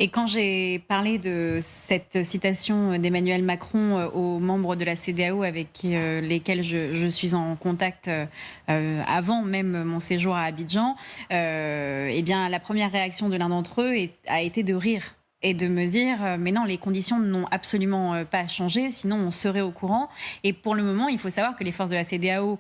Et quand j'ai parlé de cette citation d'Emmanuel Macron aux membres de la CEDEAO avec lesquels je suis en contact avant même mon séjour à Abidjan, eh bien, la première réaction de l'un d'entre eux a été de rire et de me dire mais non, les conditions n'ont absolument pas changé, sinon on serait au courant. Et pour le moment, il faut savoir que les forces de la CEDEAO,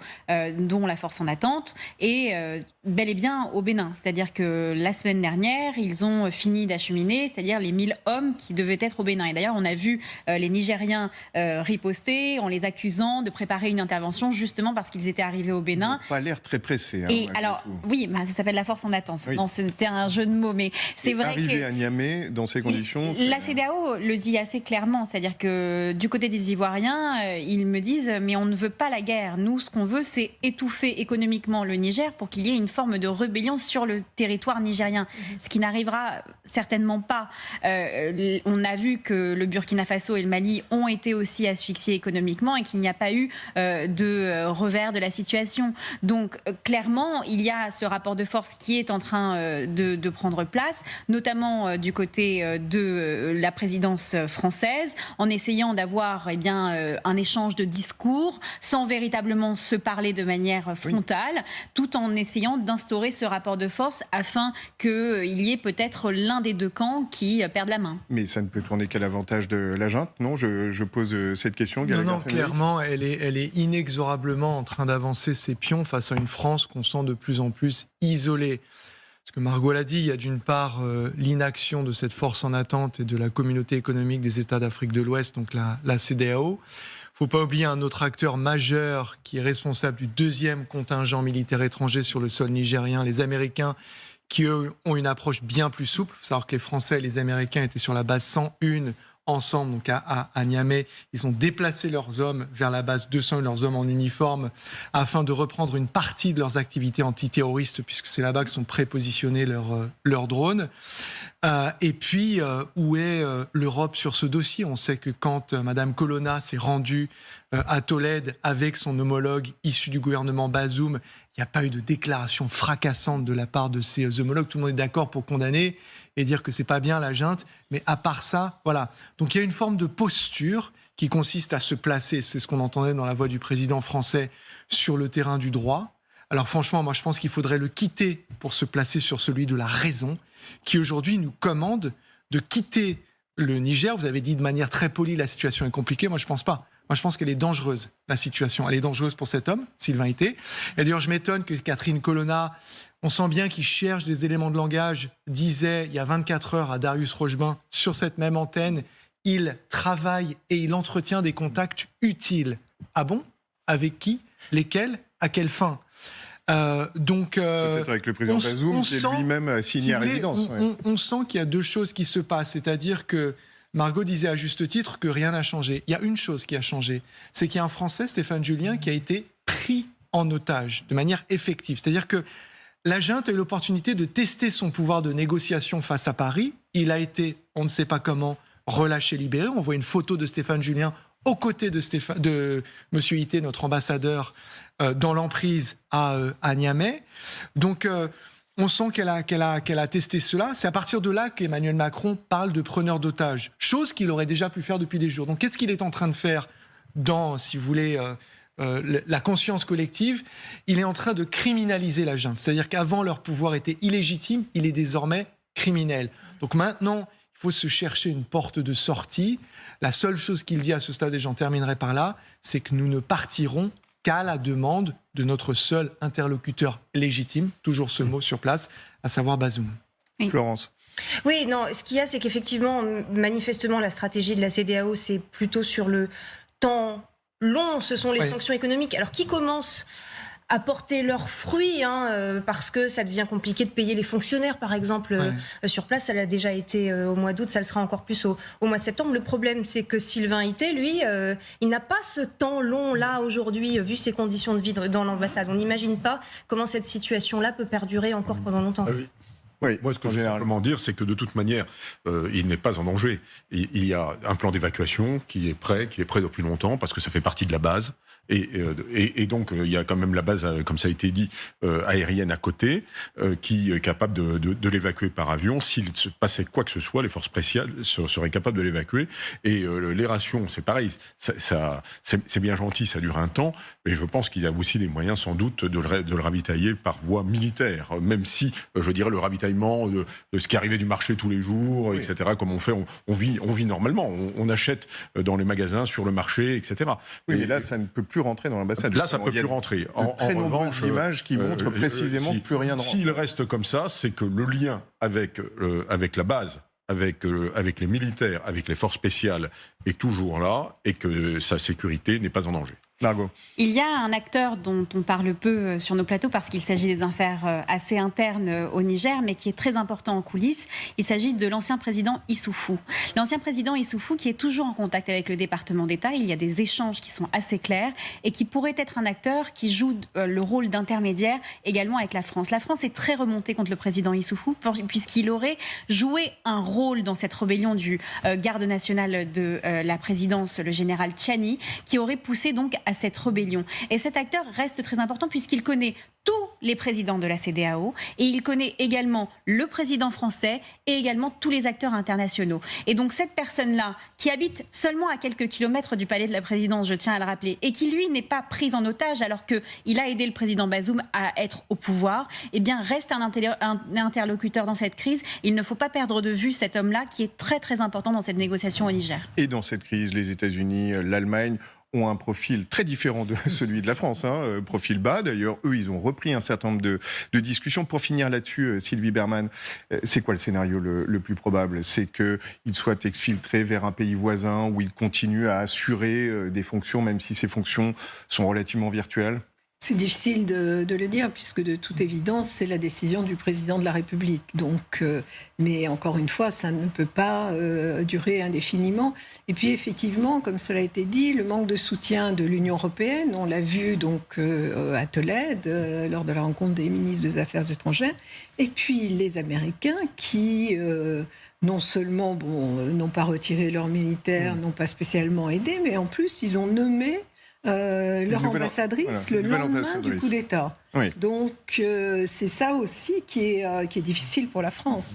dont la force en attente, est bel et bien au Bénin. C'est-à-dire que la semaine dernière, ils ont fini d'acheminer, c'est-à-dire les 1000 hommes qui devaient être au Bénin. Et d'ailleurs, on a vu les Nigériens riposter en les accusant de préparer une intervention justement parce qu'ils étaient arrivés au Ils n'ont Bénin. pas l'air très pressés. Et alors, oui, bah, ça s'appelle la force en attente. Oui. Non, c'était un jeu de mots, mais c'est vrai Arriver que à Niamey dans ces conditions. la CEDEAO le dit assez clairement, c'est-à-dire que du côté des Ivoiriens, ils me disent mais on ne veut pas la guerre. Nous, ce qu'on veut, c'est étouffer économiquement le Niger pour qu'il y ait une forme de rébellion sur le territoire nigérien, ce qui n'arrivera certainement pas. On a vu que le Burkina Faso et le Mali ont été aussi asphyxiés économiquement et qu'il n'y a pas eu de revers de la situation. Donc clairement, il y a ce rapport de force qui est en train de prendre place, notamment du côté de la présidence française, en essayant d'avoir un échange de discours sans véritablement se parler de manière frontale, tout en essayant d'instaurer ce rapport de force afin qu'il y ait peut-être l'un des deux camps qui perde la main. Mais ça ne peut tourner qu'à l'avantage de la junte, non? Je pose cette question. Non, clairement, elle est inexorablement en train d'avancer ses pions face à une France qu'on sent de plus en plus isolée. Parce que Margot l'a dit, il y a d'une part l'inaction de cette force en attente et de la communauté économique des États d'Afrique de l'Ouest, donc la CEDEAO. Il ne faut pas oublier un autre acteur majeur qui est responsable du deuxième contingent militaire étranger sur le sol nigérien, les Américains, qui eux ont une approche bien plus souple. Il faut savoir que les Français et les Américains étaient sur la base 101 ensemble, donc à Niamey. Ils ont déplacé leurs hommes vers la base 201, leurs hommes en uniforme, afin de reprendre une partie de leurs activités antiterroristes, puisque c'est là-bas que sont prépositionnés leurs drones. Et puis, où est l'Europe sur ce dossier? On sait que quand Madame Colonna s'est rendue à Tolède avec son homologue issu du gouvernement Bazoum, il n'y a pas eu de déclaration fracassante de la part de ses homologues. Tout le monde est d'accord pour condamner et dire que c'est pas bien la junte. Mais à part ça, voilà. Donc il y a une forme de posture qui consiste à se placer, c'est ce qu'on entendait dans la voix du président français, sur le terrain du droit. Alors franchement, moi je pense qu'il faudrait le quitter pour se placer sur celui de la raison, qui aujourd'hui nous commande de quitter le Niger. Vous avez dit de manière très polie, la situation est compliquée. Moi je pense pas. Moi, je pense qu'elle est dangereuse, la situation. Elle est dangereuse pour cet homme, Sylvain Ité. Et d'ailleurs, je m'étonne que Catherine Colonna, on sent bien qu'il cherche des éléments de langage, disait il y a 24 heures à Darius Rochebin, sur cette même antenne, il travaille et il entretient des contacts utiles. Ah bon? Avec qui? Lesquels? À quelle fin? Peut-être avec le président Bazoum, qui lui-même a signé à résidence. On sent qu'il y a deux choses qui se passent, c'est-à-dire que Margot disait à juste titre que rien n'a changé. Il y a une chose qui a changé, c'est qu'il y a un Français, Stéphane Julien, qui a été pris en otage de manière effective. C'est-à-dire que la junte a eu l'opportunité de tester son pouvoir de négociation face à Paris. Il a été, on ne sait pas comment, relâché, libéré. On voit une photo de Stéphane Julien aux côtés de Monsieur Ité, notre ambassadeur, dans l'emprise à Niamey. Donc, on sent qu'elle a testé cela. C'est à partir de là qu'Emmanuel Macron parle de preneur d'otages, chose qu'il aurait déjà pu faire depuis des jours. Donc, qu'est-ce qu'il est en train de faire dans, si vous voulez, la conscience collective? Il est en train de criminaliser la junte. C'est-à-dire qu'avant, leur pouvoir était illégitime, il est désormais criminel. Donc maintenant, il faut se chercher une porte de sortie. La seule chose qu'il dit à ce stade, et j'en terminerai par là, c'est que nous ne partirons qu'à la demande de notre seul interlocuteur légitime, toujours ce mot sur place, à savoir Bazoum. Oui. Florence. Oui, non, ce qu'il y a, c'est qu'effectivement, manifestement, la stratégie de la CEDEAO, c'est plutôt sur le temps long, ce sont les sanctions économiques. Alors, qui commencent à porter leurs fruits, parce que ça devient compliqué de payer les fonctionnaires, par exemple, sur place. Ça l'a déjà été au mois d'août, ça le sera encore plus au mois de septembre. Le problème, c'est que Sylvain Ité, lui, il n'a pas ce temps long-là aujourd'hui, vu ses conditions de vie dans l'ambassade. On n'imagine pas comment cette situation-là peut perdurer encore pendant longtemps. Ah oui. Oui, Moi, ce que en je veux général. simplement dire, c'est que de toute manière, il n'est pas en danger. Il y a un plan d'évacuation qui est prêt depuis longtemps, parce que ça fait partie de la base. Et donc, il y a quand même la base, comme ça a été dit, aérienne à côté, qui est capable de l'évacuer par avion. S'il se passait quoi que ce soit, les forces spéciales seraient capables de l'évacuer. Et les rations, c'est pareil. C'est bien gentil, ça dure un temps, mais je pense qu'il y a aussi des moyens, sans doute, de le ravitailler par voie militaire. Même si, je dirais, le ravitaillement de ce qui arrivait du marché tous les jours, Oui. etc., comme on fait, on vit normalement. On achète dans les magasins, sur le marché, etc. Oui, Et- mais là, ça ne peut plus rentrer dans l'ambassade. Là, ça justement. peut Il y a plus rentrer. de très nombreuses images qui montrent précisément que plus rien ne rentre. S'il reste comme ça, c'est que le lien avec la base, avec les militaires, avec les forces spéciales est toujours là et que sa sécurité n'est pas en danger. Margot. Il y a un acteur dont on parle peu sur nos plateaux parce qu'il s'agit des affaires assez internes au Niger, mais qui est très important en coulisses. Il s'agit de l'ancien président Issoufou. L'ancien président Issoufou qui est toujours en contact avec le département d'État. Il y a des échanges qui sont assez clairs et qui pourrait être un acteur qui joue le rôle d'intermédiaire également avec la France. La France est très remontée contre le président Issoufou puisqu'il aurait joué un rôle dans cette rébellion du garde national de la présidence, le général Tchani, qui aurait poussé donc à cette rébellion. Et cet acteur reste très important puisqu'il connaît tous les présidents de la CEDEAO et il connaît également le président français et également tous les acteurs internationaux. Et donc cette personne-là, qui habite seulement à quelques kilomètres du palais de la présidence, je tiens à le rappeler, et qui lui n'est pas pris en otage alors qu'il a aidé le président Bazoum à être au pouvoir, eh bien reste un interlocuteur dans cette crise. Il ne faut pas perdre de vue cet homme-là qui est très très important dans cette négociation au Niger. Et dans cette crise, les États-Unis, l'Allemagne ont un profil très différent de celui de la France, profil bas. D'ailleurs, eux, ils ont repris un certain nombre de discussions. Pour finir là-dessus, Sylvie Bermann, c'est quoi le scénario le plus probable? C'est qu'ils soient exfiltrés vers un pays voisin où ils continuent à assurer des fonctions, même si ces fonctions sont relativement virtuelles? C'est difficile de le dire, puisque de toute évidence, c'est la décision du président de la République. Donc, mais encore une fois, ça ne peut pas durer indéfiniment. Et puis, effectivement, comme cela a été dit, le manque de soutien de l'Union européenne, on l'a vu donc à Tolède, lors de la rencontre des ministres des Affaires étrangères, et puis les Américains qui... non seulement n'ont pas retiré leurs militaires, n'ont pas spécialement aidé, mais en plus, ils ont nommé leur ambassadrice le lendemain du coup d'État. Oui. Donc c'est ça aussi qui est difficile pour la France.